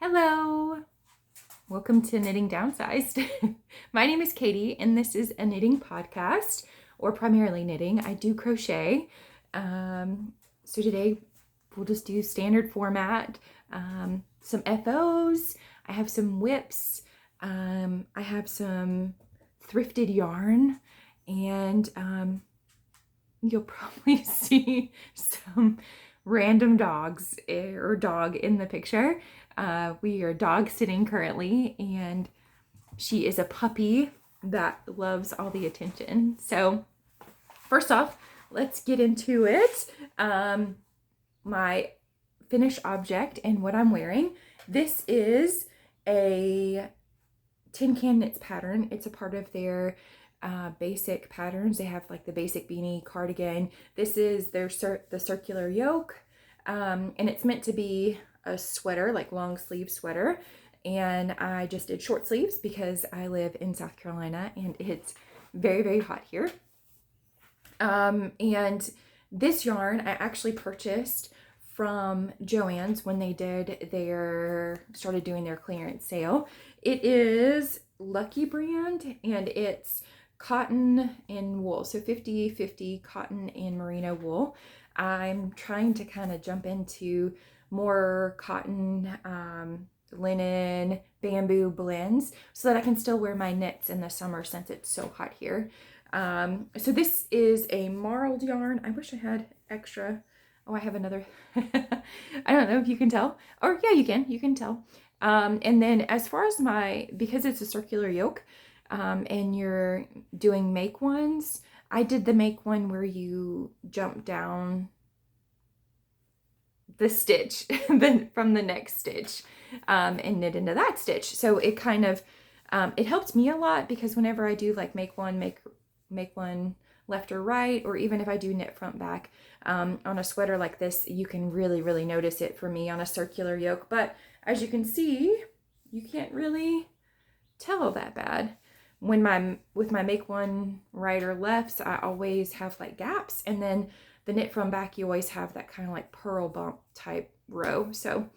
Hello! Welcome to Knitting Downsized. My name is Katie, and this is a knitting podcast, or primarily knitting. I do crochet. So today we'll just do standard format, some FOs. I have some whips. I have some thrifted yarn, and you'll probably see some random dogs or dog in the picture. We are dog sitting currently, and she is a puppy that loves all the attention. So first off, let's get into it. My finished object and what I'm wearing. This is a Tin Can Knits pattern. It's a part of their basic patterns. They have like the basic beanie cardigan. This is their the circular yoke, and it's meant to be a sweater, like long sleeve sweater. And I just did short sleeves because I live in South Carolina and it's very, very hot here. And this yarn I actually purchased from Joann's when they started doing their clearance sale. It is Lucky brand, and it's cotton and wool, so 50-50 cotton and merino wool. I'm trying to kind of jump into more cotton, linen, bamboo blends so that I can still wear my knits in the summer since it's so hot here. So this is a marled yarn. I wish I had extra. Oh, I have another. I don't know if you can tell. Or yeah, you can tell. And then as far as because it's a circular yoke, and you're doing make ones, I did the make one where you jump down the stitch from the next stitch, and knit into that stitch. So it kind of, it helped me a lot because whenever I do like make one left or right, or even if I do knit front back, on a sweater like this, you can really, really notice it for me on a circular yoke. But as you can see, you can't really tell that bad. With my make one right or lefts, I always have like gaps, and then the knit from back, you always have that kind of like purl bump type row. So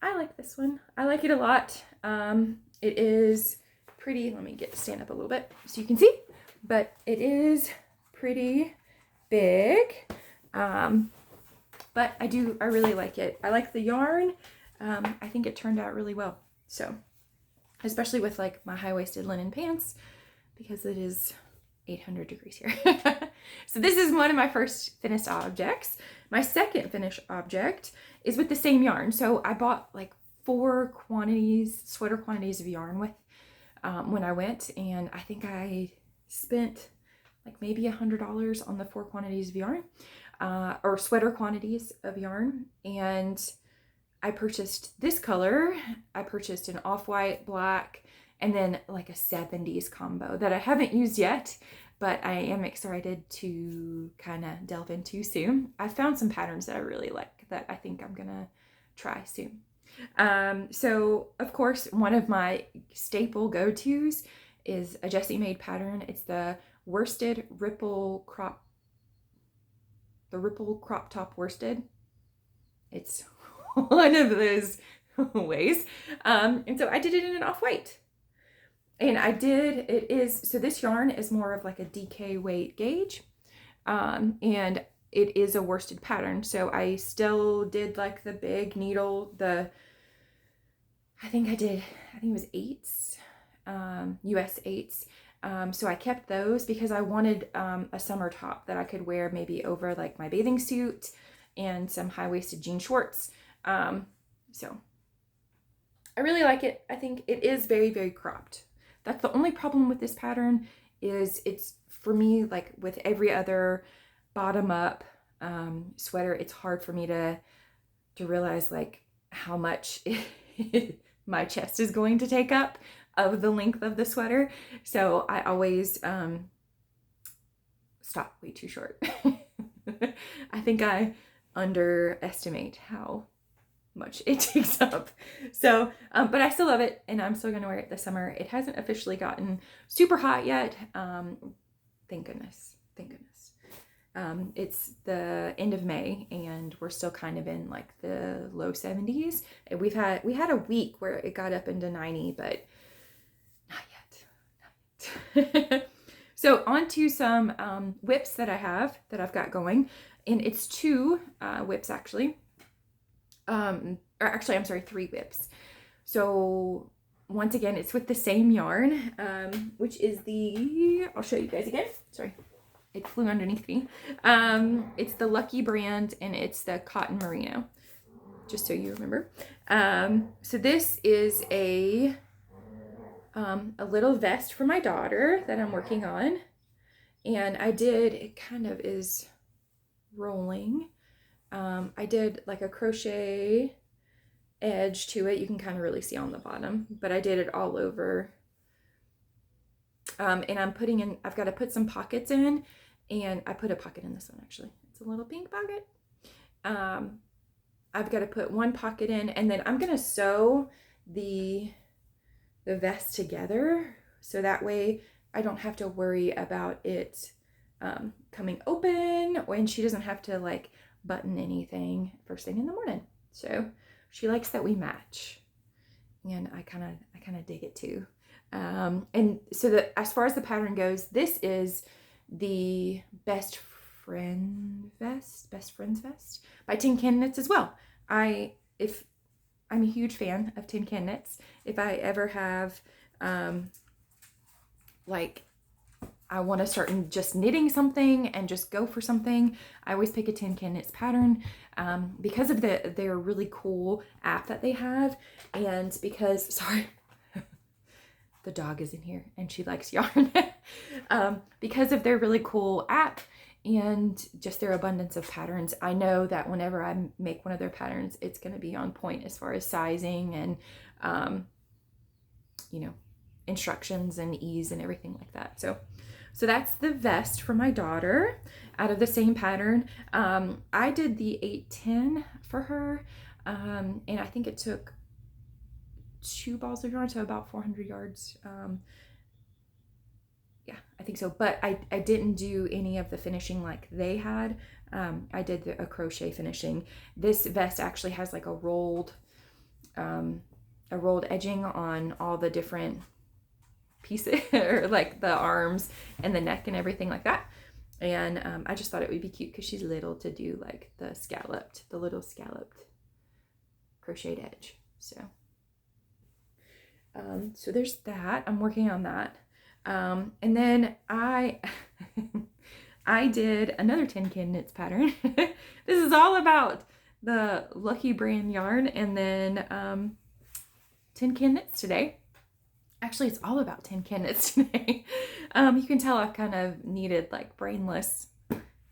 I like this one. I like it a lot. It is pretty. Let me stand up a little bit so you can see, but it is pretty big. But I really like it. I like the yarn. I think it turned out really well. So, especially with like my high-waisted linen pants, because it is 800 degrees here. So this is one of my first finished objects. My second finished object is with the same yarn. So I bought like 4 sweater quantities of yarn when I went, and I think I spent like maybe $100 on the 4 quantities of yarn, or sweater quantities of yarn. And I purchased this color. I purchased an off-white, black, and then like a 70s combo that I haven't used yet, but I am excited to kind of delve into soon. I found some patterns that I really like that I think I'm gonna try soon. So of course, one of my staple go-tos is a Jessie made pattern. It's the worsted ripple crop top worsted. It's one of those ways. And so I did it in an off-white. And so this yarn is more of like a DK weight gauge. And it is a worsted pattern. So I still did like the big needle, I think it was 8s, US 8s. So I kept those because I wanted a summer top that I could wear maybe over like my bathing suit and some high-waisted jean shorts. So I really like it. I think it is very, very cropped. That's the only problem with this pattern is it's, for me, like with every other bottom up sweater, it's hard for me to realize like how much my chest is going to take up of the length of the sweater. So I always stop way too short. I think I underestimate how much it takes up. So, but I still love it, and I'm still gonna wear it this summer. It hasn't officially gotten super hot yet. Thank goodness. It's the end of May and we're still kind of in like the low 70s. And we had a week where it got up into 90, but not yet. So on to some whips that I've got going, and it's two whips actually. Or actually, I'm sorry, 3 whips. So once again, it's with the same yarn, which is I'll show you guys again. Sorry, it flew underneath me. It's the Lucky brand and it's the Cotton Merino, just so you remember. So this is a little vest for my daughter that I'm working on. And it kind of is rolling. I did like a crochet edge to it. You can kind of really see on the bottom, but I did it all over. And I've got to put some pockets in, and I put a pocket in this one actually. It's a little pink pocket. I've got to put one pocket in, and then I'm going to sew the vest together so that way I don't have to worry about it coming open, and she doesn't have to like button anything first thing in the morning. So she likes that we match, and I kind of dig it too. And so as far as the pattern goes, this is the Best Friends Vest by Tin Can Knits as well. I'm a huge fan of Tin Can Knits. If I ever have I want to start just knitting something and just go for something, I always pick a Tin Can Knits pattern because of their really cool app that they have, and because, sorry, the dog is in here and she likes yarn. Because of their really cool app and just their abundance of patterns, I know that whenever I make one of their patterns, it's going to be on point as far as sizing and, instructions and ease and everything like that. So that's the vest for my daughter out of the same pattern. I did the 810 for her, and I think it took 2 balls of yarn, so about 400 yards. Yeah, I think so. But I didn't do any of the finishing like they had. I did a crochet finishing. This vest actually has like a rolled edging on all the different pieces, or like the arms and the neck and everything like that. And I just thought it would be cute because she's little to do like the little scalloped crocheted edge. So there's that. I'm working on that. And then I did another Tin Can Knits pattern. This is all about the Lucky brand yarn, and then Tin Can Knits today. Actually, it's all about Tin Can Knits today. You can tell I've kind of needed like brainless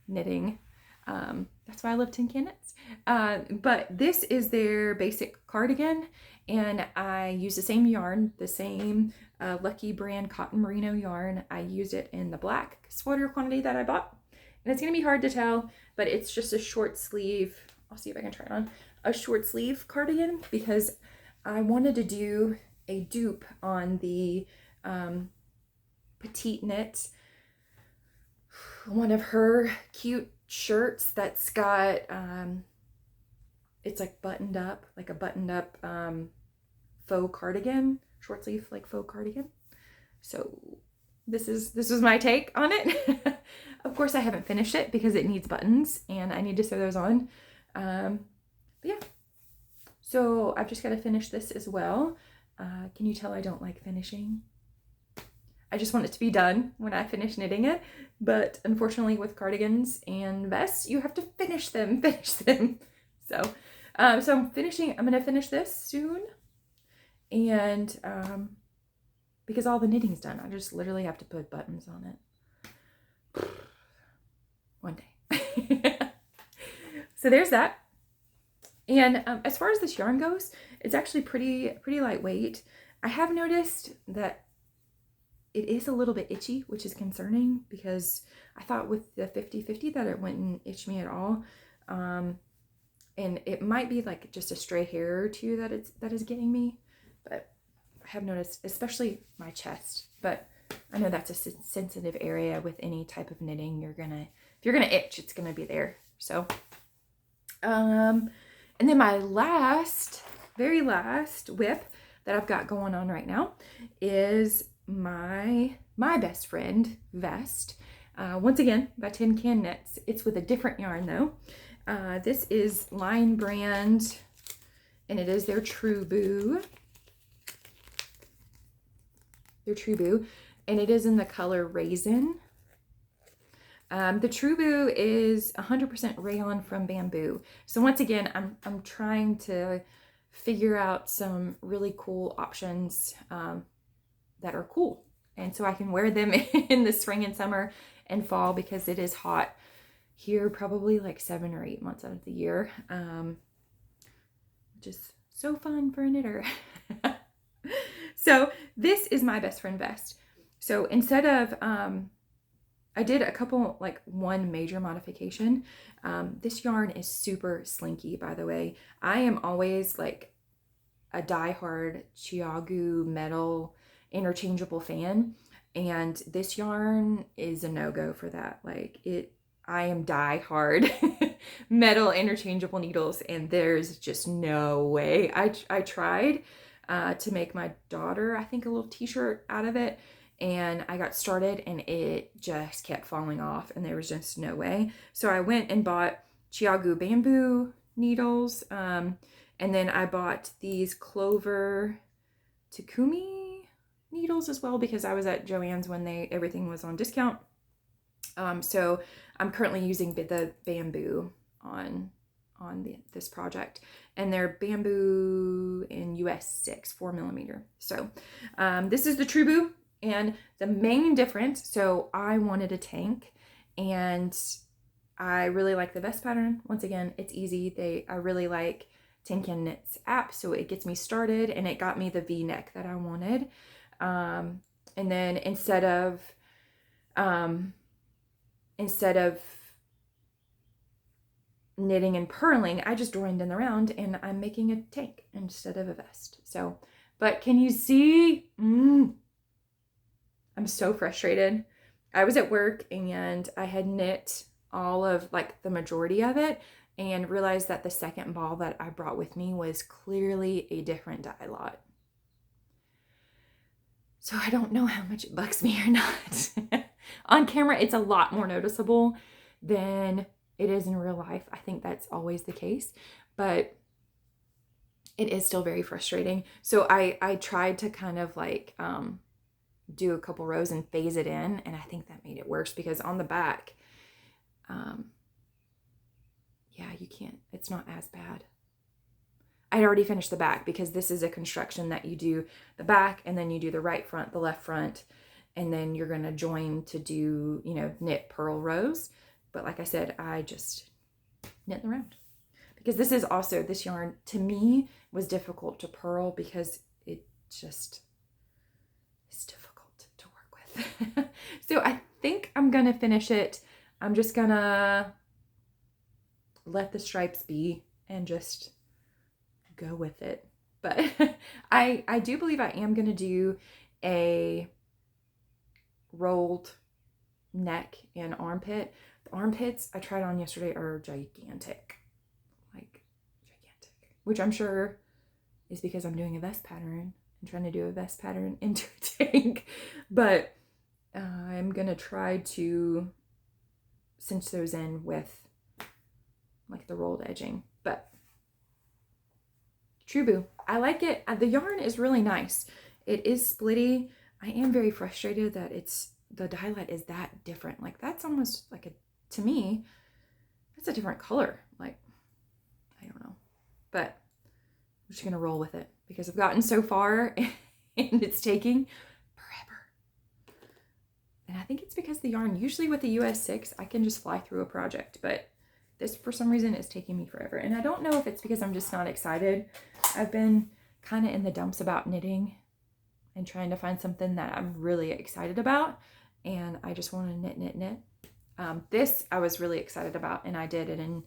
knitting. That's why I love Tin Can Knits. But this is their basic cardigan, and I use the same yarn, the same Lucky brand Cotton Merino yarn. I used it in the black sweater quantity that I bought. And it's going to be hard to tell, but it's just a short sleeve. I'll see if I can try it on. A short sleeve cardigan, because I wanted to do a dupe on the Petite Knit, one of her cute shirts that's got it's like buttoned up, like a buttoned up faux cardigan, short sleeve like faux cardigan. So this is my take on it. Of course I haven't finished it because it needs buttons and I need to sew those on. But yeah, so I've just got to finish this as well. Can you tell I don't like finishing? I just want it to be done when I finish knitting it. But unfortunately with cardigans and vests, you have to finish them. So I'm going to finish this soon. And because all the knitting's done, I just literally have to put buttons on it. One day. So there's that. And as far as this yarn goes, it's actually pretty lightweight. I have noticed that it is a little bit itchy, which is concerning because I thought with the 50-50 that it wouldn't itch me at all. And it might be like just a stray hair or two that is getting me, but I have noticed, especially my chest, but I know that's a sensitive area with any type of knitting. You're gonna if you're going to itch, it's going to be there. So, and then my very last whip that I've got going on right now is my best friend vest. Once again, by Tin Can Knits. It's with a different yarn though. This is Line Brand, and it is their True Boo. And it is in the color Raisin. The True Boo is 100% rayon from bamboo. So once again, I'm trying to figure out some really cool options that are cool. And so I can wear them in the spring and summer and fall, because it is hot here probably like 7 or 8 months out of the year, which is so fun for a knitter. So this is my best friend vest. So instead of, I did a couple, like one major modification. This yarn is super slinky, by the way. I am always like a diehard ChiaoGoo metal interchangeable fan, and this yarn is a no-go for that. Like I am diehard metal interchangeable needles, and there's just no way. I tried to make my daughter, I think, a little t-shirt out of it, and I got started and it just kept falling off, and there was just no way. So I went and bought ChiaoGoo bamboo needles, and then I bought these Clover Takumi needles as well, because I was at Joann's when everything was on discount. So I'm currently using the bamboo on this project, and they're bamboo in US 6 4mm. So this is the True Boo, and the main difference, so I wanted a tank, and I really like the vest pattern. Once again, it's easy. I really like Tin Can Knits app, so it gets me started, and it got me the V-neck that I wanted. And then instead of knitting and purling, I just joined in the round, and I'm making a tank instead of a vest. So, but can you see? I'm so frustrated. I was at work and I had knit all of like the majority of it, and realized that the second ball that I brought with me was clearly a different dye lot. So I don't know how much it bugs me or not. On camera, it's a lot more noticeable than it is in real life. I think that's always the case, but it is still very frustrating. So I tried to kind of like do a couple rows and phase it in, and I think that made it worse, because on the back, yeah, you can't, it's not as bad. I'd already finished the back, because this is a construction that you do the back, and then you do the right front, the left front, and then you're going to join to do, knit purl rows. But like I said, I just knit the round, because this yarn to me was difficult to purl, because it just is difficult to work with. So I think I'm going to finish it. I'm just going to let the stripes be and just go with it. But I do believe I am going to do a rolled neck and armpit. The armpits I tried on yesterday are gigantic, which I'm sure is because I'm doing a vest pattern and trying to do a vest pattern into a tank. But I'm going to try to cinch those in with like the rolled edging. But True Boo, I like it. The yarn is really nice. It is splitty. I am very frustrated that the dye lot is that different. Like that's almost like to me, that's a different color. Like, I don't know, but I'm just going to roll with it, because I've gotten so far and it's taking forever. And I think it's because the yarn, usually with the US 6, I can just fly through a project, but this, for some reason, is taking me forever. And I don't know if it's because I'm just not excited. I've been kind of in the dumps about knitting and trying to find something that I'm really excited about. And I just want to knit. This I was really excited about, and I did it in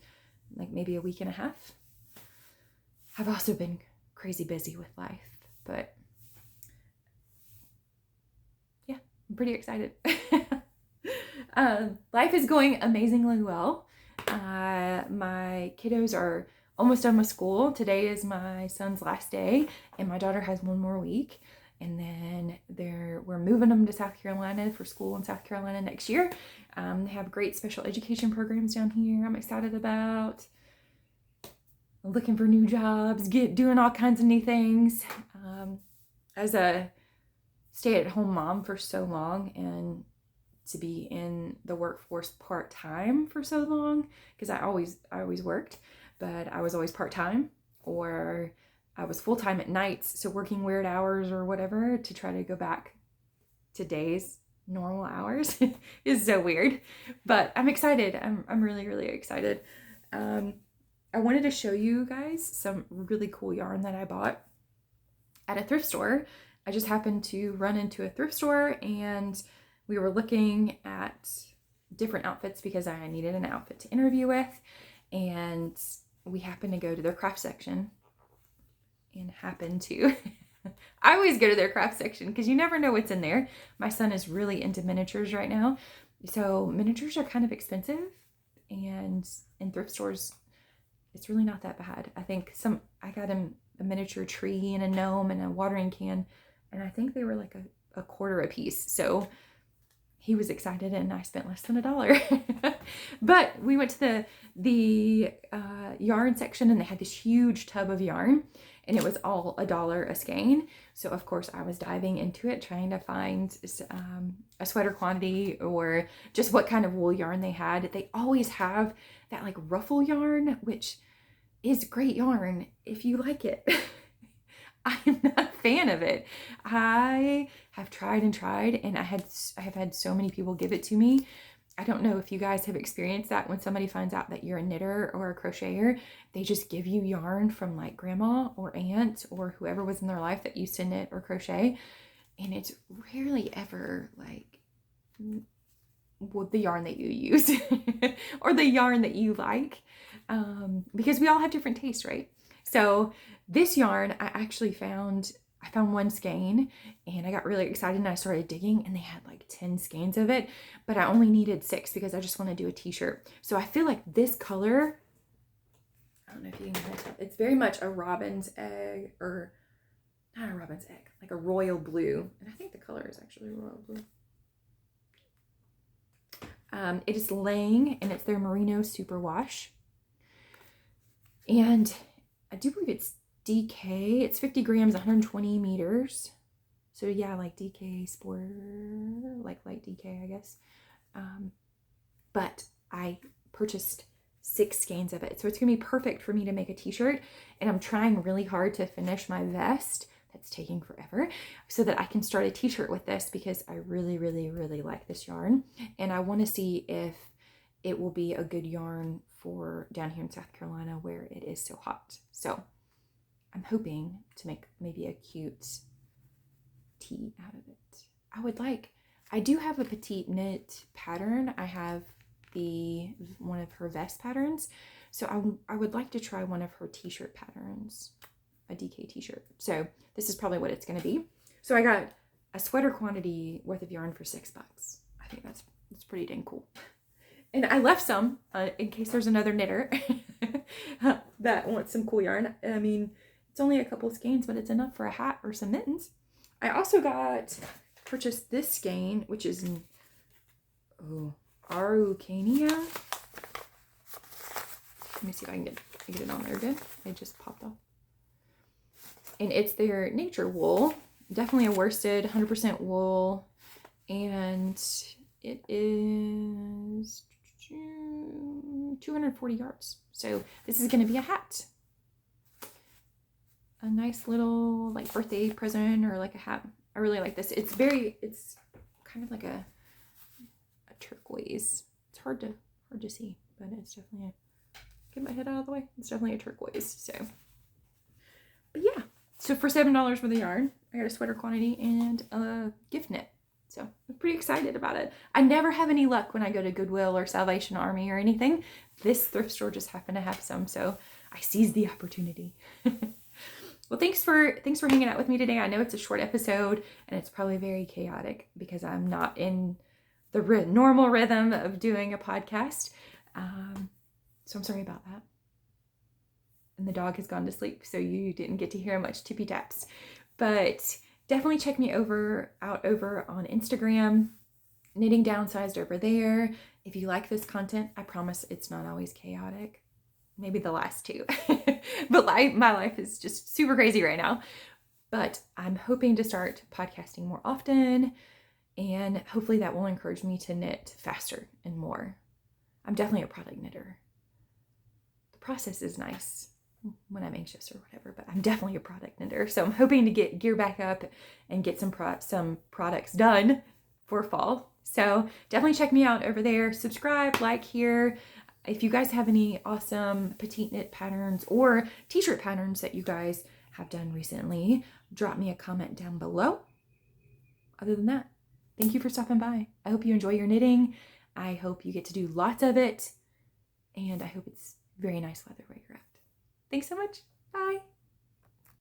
like maybe a week and a half. I've also been crazy busy with life, but yeah, I'm pretty excited. Life is going amazingly well. My kiddos are almost done with school. Today is my son's last day, and my daughter has one more week. And then we're moving them to South Carolina for school in South Carolina next year. They have great special education programs down here I'm excited about. Looking for new jobs, doing all kinds of new things. As a stay-at-home mom for so long, and to be in the workforce part-time for so long, because I always worked, but I was always part-time, or I was full-time at nights, so working weird hours or whatever to try to go back to days, normal hours is so weird. But I'm excited. I'm really, really excited. I wanted to show you guys some really cool yarn that I bought at a thrift store. I just happened to run into a thrift store, and we were looking at different outfits because I needed an outfit to interview with, and we happened to go to their craft section and happened to I always go to their craft section because you never know what's in there. My son is really into miniatures right now, so miniatures are kind of expensive, and in thrift stores it's really not that bad. I got him a miniature tree and a gnome and a watering can, and I think they were like a quarter a piece. So he was excited, and I spent less than $1. But we went to the yarn section, and they had this huge tub of yarn, and it was all $1 a skein. So of course I was diving into it, trying to find a sweater quantity or just what kind of wool yarn they had. They always have that like ruffle yarn, which is great yarn if you like it. I'm not a fan of it. I have tried and tried, and I have had so many people give it to me. I don't know if you guys have experienced that when somebody finds out that you're a knitter or a crocheter, they just give you yarn from like grandma or aunt or whoever was in their life that used to knit or crochet. And it's rarely ever like the yarn that you use or the yarn that you like, because we all have different tastes, right? So this yarn, I found one skein, and I got really excited, and I started digging, and they had like 10 skeins of it, but I only needed 6 because I just want to do a t-shirt. So I feel like this color, I don't know if you can tell, it's very much a robin's egg, or not a robin's egg, like a royal blue. And I think the color is actually royal blue. It is Lang, and it's their Merino Superwash. And I do believe it's DK. It's 50 grams, 120 meters. So yeah, like DK Sport, like light DK, I guess. But I purchased 6 skeins of it. So it's going to be perfect for me to make a t-shirt. And I'm trying really hard to finish my vest. That's taking forever, so that I can start a t-shirt with this, because I really, really, really like this yarn. And I want to see if it will be a good yarn for down here in South Carolina where it is so hot. So I'm hoping to make maybe a cute tee out of it. I do have a petite knit pattern. I have one of her vest patterns. So I would like to try one of her t-shirt patterns, a DK t-shirt. So this is probably what it's going to be. So I got a sweater quantity worth of yarn for $6. I think that's pretty dang cool. And I left some in case there's another knitter that wants some cool yarn. I mean, it's only a couple skeins, but it's enough for a hat or some mittens. I also purchased this skein, which is Araucania. Let me see if I can get it on there good. It just popped off. And it's their nature wool, definitely a worsted, 100% wool, and it is 240 yards. So this is going to be a hat, a nice little like birthday present or like a hat. I really like this. It's kind of like a turquoise. It's hard to see, but it's definitely get my head out of the way. It's definitely a turquoise. So, but yeah. So for $7 for the yarn, I got a sweater quantity and a gift knit. So I'm pretty excited about it. I never have any luck when I go to Goodwill or Salvation Army or anything. This thrift store just happened to have some, so I seized the opportunity. Well, thanks for hanging out with me today. I know it's a short episode and it's probably very chaotic because I'm not in normal rhythm of doing a podcast. So I'm sorry about that. And the dog has gone to sleep, so you didn't get to hear much tippy taps. But definitely check me out over on Instagram, Knitting Downsized over there. If you like this content, I promise it's not always chaotic. Maybe the last two. But my life is just super crazy right now. But I'm hoping to start podcasting more often, and hopefully that will encourage me to knit faster and more. I'm definitely a product knitter. The process is nice when I'm anxious or whatever, but I'm definitely a product knitter. So I'm hoping to get gear back up and get some products done for fall. So definitely check me out over there. Subscribe, like here. If you guys have any awesome petite knit patterns or t-shirt patterns that you guys have done recently, drop me a comment down below. Other than that, thank you for stopping by. I hope you enjoy your knitting. I hope you get to do lots of it. And I hope it's very nice weather where you're at. Thanks so much. Bye.